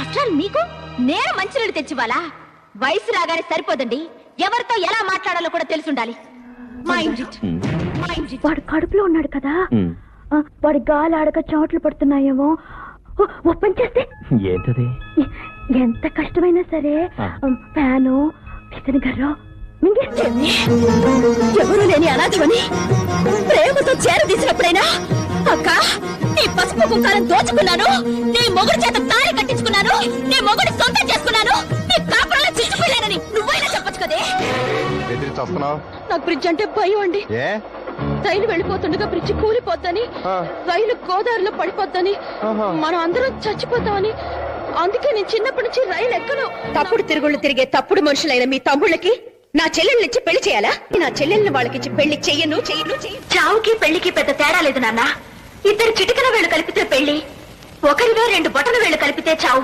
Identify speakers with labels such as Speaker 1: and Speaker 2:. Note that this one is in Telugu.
Speaker 1: ఆఫ్టర్ మీకు నేను మంచినీళ్ళు తెచ్చివ్వాలా? వయసు రాగానే సరిపోదండి, ఎవరితో ఎలా మాట్లాడాలో కూడా తెలుసుండాలి.
Speaker 2: వాడు కడుపులో ఉన్నాడు కదా, వాడి గాలి ఆడక చోట్లు పడుతున్నాయేమో. ఓపెన్ చేస్తే
Speaker 3: ఏంటది?
Speaker 2: ఎంత కష్టమైనా సరే ఫ్యాను విసన గర్రో మింగేస్తుంది.
Speaker 1: ఎవరు లేని అనాథమని ప్రేమతో చేరదీసినప్పుడైనా అక్క నీ పసుపు కుంకాలను దోచుకున్నాను, నీ మొగుడు చేత తాళి కట్టించుకున్నాను, నీ మొగుడు సొంతం చేసుకున్నాను, నీ కాపురాలు చిట్టుకున్నానని నువ్వైనా చెప్పొచ్చు కదే. నాకు బ్రిడ్జ్ అంటే భయం అండి. రైలు వెళ్ళిపోతుండగా బ్రిడ్జ్ కూలిపోద్దని, రైలు గోదావరిలో పడిపోద్దని, మనం అందరం చచ్చిపోతామని. అందుకే నేను చిన్నప్పటి నుంచి రైలు ఎక్కను. తప్పుడు తిరుగుళ్ళు తిరిగే తప్పుడు మనుషులైన మీ తమ్ముళ్ళకి నా చెల్లెల్ని ఇచ్చి పెళ్లి చేయాలా? నా చెల్లెల్ని వాళ్ళకిచ్చి పెళ్లి చెయ్యను. చావుకి పెళ్లికి పెద్ద తేడా లేదు నాన్న. ఇద్దరు చిటికన వేళ్ళు కలిపితే పెళ్లి, ఒకరిలో రెండు బొటన వేళ్ళు కలిపితే చావు.